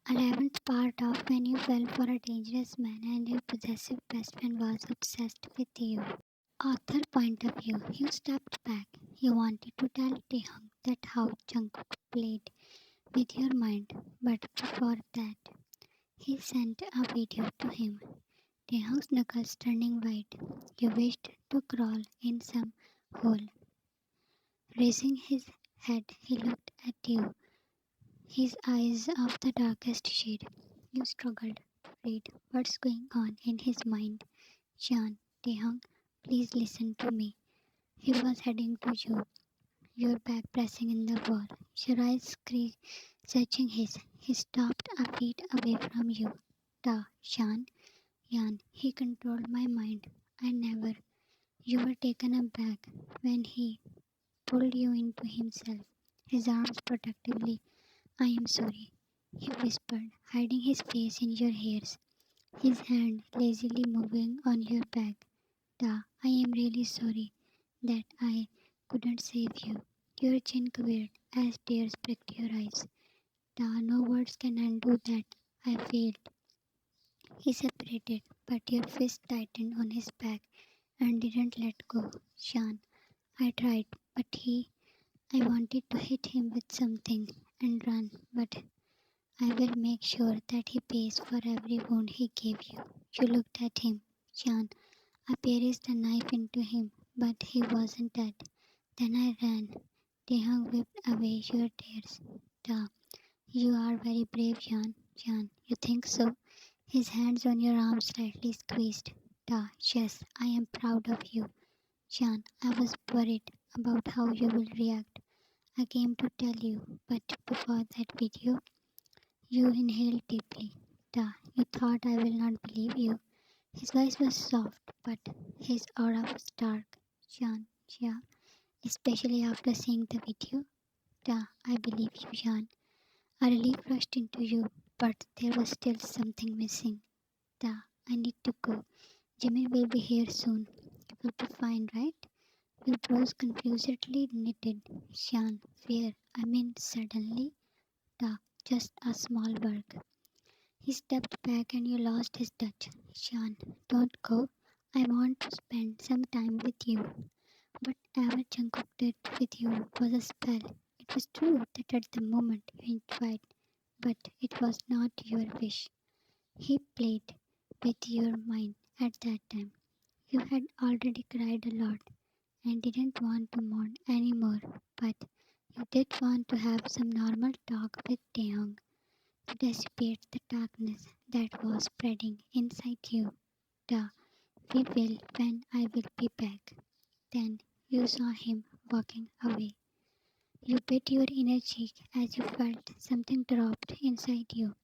11th part of when you fell for a dangerous man and your possessive best friend was obsessed with you. Author point of view. You stepped back. You wanted to tell Taehyung that how Jungkook played with your mind, but before that, he sent a video to him. Taehyung's knuckles turning white. You wished to crawl in some hole. Raising his head, he looked at you, his eyes of the darkest shade. You struggled to read what's going on in his mind. Sean, Taehyung, please listen to me. He was heading to you, your back pressing in the wall, your eyes searching his. He stopped a feet away from you. Sean, Yan, he controlled my mind. I never. You were taken aback when he pulled you into himself, his arms protectively. I am sorry, he whispered, hiding his face in your hairs, his hand lazily moving on your back. I am really sorry that I couldn't save you. Your chin quivered as tears pricked your eyes. No words can undo that. I failed. He separated, but your fist tightened on his back and didn't let go. Sean, I tried, but I wanted to hit him with something and run, but I will make sure that he pays for every wound he gave you. You looked at him. Sean, I pierced a knife into him, but he wasn't dead. Then I ran. Taehyung whipped away your tears. Da, you are very brave, Jan. Jan, you think so? His hands on your arm slightly squeezed. Yes, I am proud of you. Jan, I was worried about how you will react. I came to tell you, but before that video, you inhaled deeply. You thought I will not believe you. His voice was soft, but his aura was dark. Jan, yeah, especially after seeing the video. I believe you, Jan. A relief rushed into you, but there was still something missing. I need to go. Jimmy will be here soon. You will be fine, right? Your brows confusedly knitted. Shan, fear. I mean, suddenly. Da, just a small work. He stepped back and you lost his touch. Shan, don't go. I want to spend some time with you. Whatever Jungkook did with you was a spell. It was true that at the moment you enjoyed, but it was not your wish. He played with your mind at that time. You had already cried a lot and didn't want to mourn anymore, but you did want to have some normal talk with Taehyung to dissipate the darkness that was spreading inside you. Duh, we will when I will be back. Then you saw him walking away. You bit your inner cheek as you felt something dropped inside you.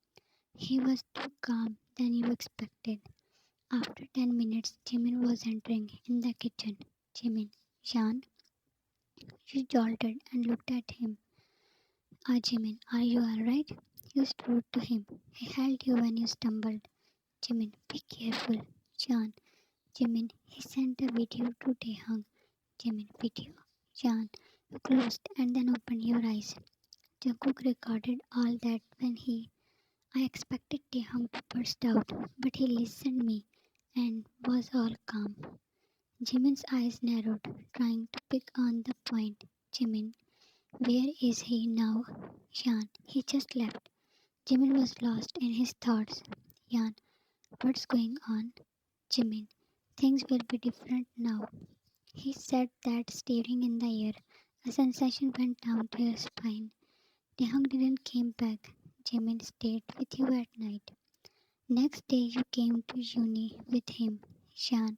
He was too calm than you expected. After 10 minutes, Jimin was entering in the kitchen. Jimin, Shan, you jolted and looked at him. Jimin, are you alright? You strode to him. He held you when you stumbled. Jimin, be careful. Shan, Jimin, he sent a video to Taehyung. Jimin, video. Shan, you closed and then opened your eyes. Jungkook recorded all that when I expected Taehyung to burst out, but he listened me and was all calm. Jimin's eyes narrowed, trying to pick on the point. Jimin, where is he now? Yan, he just left. Jimin was lost in his thoughts. Yan, what's going on? Jimin, things will be different now. He said that staring in the air. A sensation went down to your spine. Taehyung didn't came back. Jimin stayed with you at night. Next day you came to uni with him, Shan.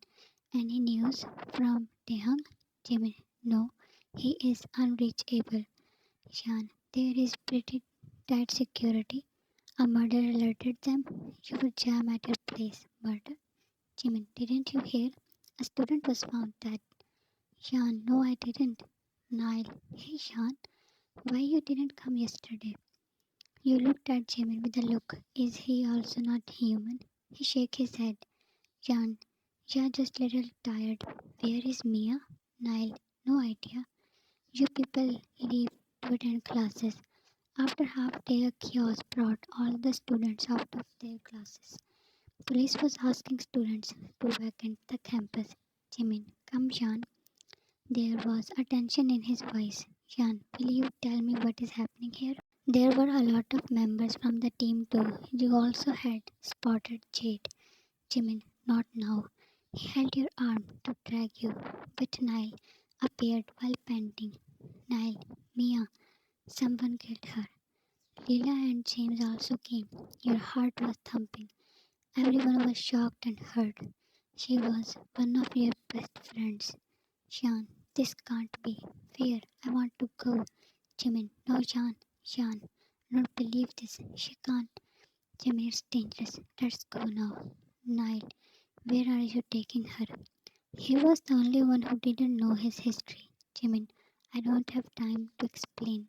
Any news from Taehyung? Jimin, no, he is unreachable. Shan, there is pretty tight security. A murder alerted them. You would jam at your place. Murder? Jimin, didn't you hear? A student was found dead. Shan, no, I didn't. Nile, hey Shan, why you didn't come yesterday? You looked at Jimin with a look. Is he also not human? He shook his head. Jan, yeah, just little tired. Where is Mia? Nile, no idea. You people leave to attend classes. After half-day chaos brought all the students out of their classes. Police was asking students to vacate the campus. Jimin, come Jean. There was a tension in his voice. Jean, will you tell me what is happening here? There were a lot of members from the team too. You also had spotted Jade. Jimin, not now. He held your arm to drag you, but Nile appeared while panting. Nile, Mia, someone killed her. Leela and James also came. Your heart was thumping. Everyone was shocked and hurt. She was one of your best friends. Jean, this can't be fair. I want to go. Jimin, no, Jean, I don't believe this. She can't. Jimin, it's dangerous. Let's go now. Nile, where are you taking her? He was the only one who didn't know his history. Jimin, I don't have time to explain.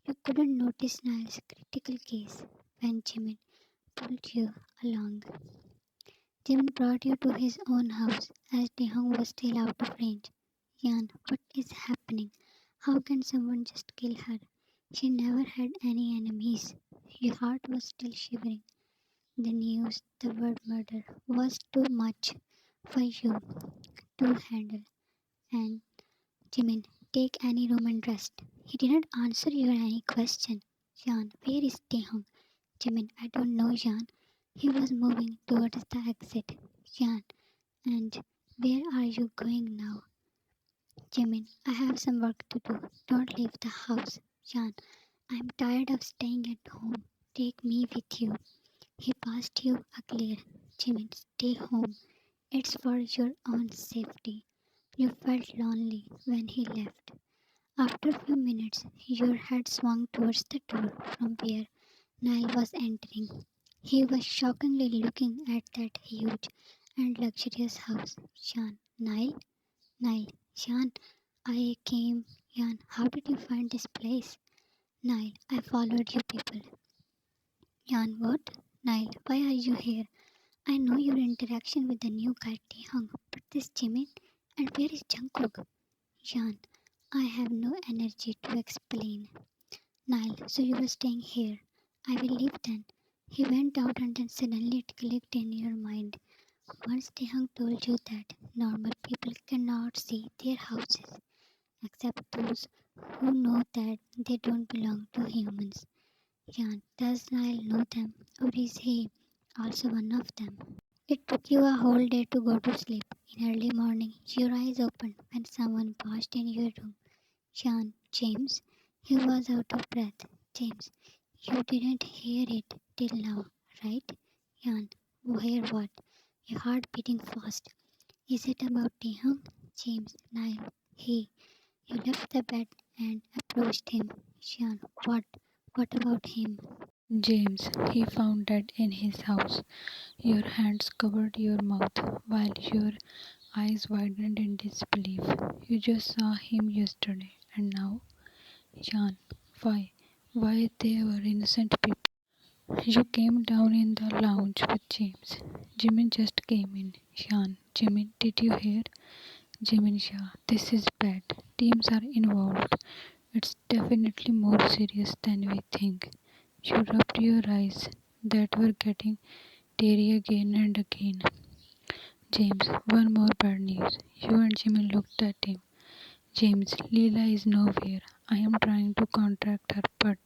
You couldn't notice Nile's critical case when Jimin pulled you along. Jimin brought you to his own house as Taehyung was still out of range. Yan, what is happening? How can someone just kill her? She never had any enemies. Your heart was still shivering. The news, the word murder, was too much for you to handle. And Jimin, take any room and rest. He didn't answer your any question. Jan, where is Taehyung? Jimin, I don't know, Jan. He was moving towards the exit. Jan, and where are you going now? Jimin, I have some work to do. Don't leave the house. Jan, I'm tired of staying at home. Take me with you. He passed you a glare. Jimin, stay home. It's for your own safety. You felt lonely when he left. After a few minutes, your head swung towards the door from where Nile was entering. He was shockingly looking at that huge and luxurious house. Shan, Nile, Shan, I came. Yan, how did you find this place? Nile, I followed you people. Yan, what? Nile, why are you here? I know your interaction with the new guy Taehyung, but this Jimin, and where is Jungkook? Yan, I have no energy to explain. Nile, so you were staying here. I will leave then. He went out and then suddenly it clicked in your mind. Once Taehyung told you that normal people cannot see their houses, except those who know that they don't belong to humans. Jan, does Nile know them, or is he also one of them? It took you a whole day to go to sleep. In early morning, your eyes opened when someone passed in your room. Jan, James. He was out of breath. James, you didn't hear it till now, right? Jan, hear what? Your heart beating fast. Is it about Taehyung? James, Nile. He. You left the bed and approached him. Jan, what? What about him? James, he found dead in his house. Your hands covered your mouth while your eyes widened in disbelief. You just saw him yesterday, and now? Jean, why? Why they were innocent people? You came down in the lounge with James. Jimin just came in. Jean, Jimin, did you hear? Jimin, yeah, this is bad. Teams are involved. It's definitely more serious than we think. You rubbed your eyes that were getting teary again and again. James, one more bad news. You and Jimmy looked at him. James, Leela is nowhere. I am trying to contact her, but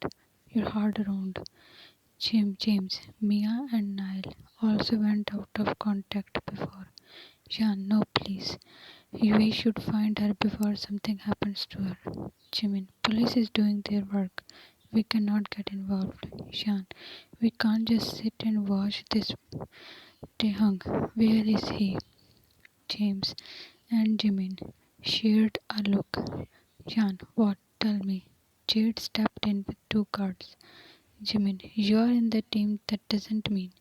your heart around. James, Mia and Niall also went out of contact before. Jean, no, please. We should find her before something happens to her. Jimin, police is doing their work. We cannot get involved. Jean, we can't just sit and watch this. Taehyung, where is he? James and Jimin shared a look. Jan, what? Tell me. Jade stepped in with two cards. Jimin, you're in the team. That doesn't mean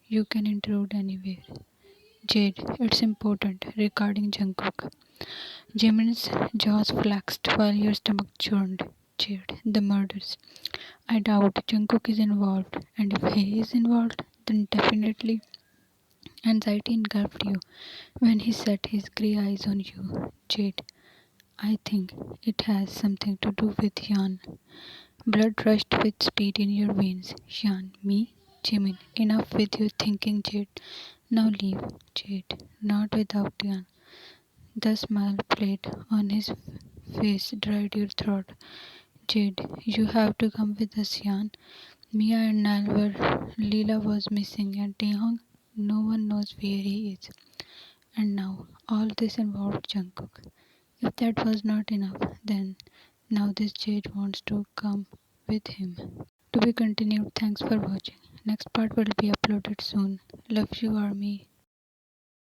you can intrude anywhere. Jade, it's important regarding Jungkook. Jimin's jaws flexed while your stomach churned. Jade, the murders. I doubt Jungkook is involved, and if he is involved, then definitely anxiety engulfed you when he set his grey eyes on you. Jade, I think it has something to do with Jan. Blood rushed with speed in your veins. Shan, me? Jimin, enough with your thinking, Jade. Now leave, Jade. Not without Tian. The smile played on his face, dried your throat. Jade, you have to come with us, Yan. Mia and Nal were. Leela was missing, and Taehyung, no one knows where he is. And now, all this involved Jungkook. If that was not enough, then now this Jade wants to come with him. To be continued. Thanks for watching. Next part will be uploaded soon. Love you, Army.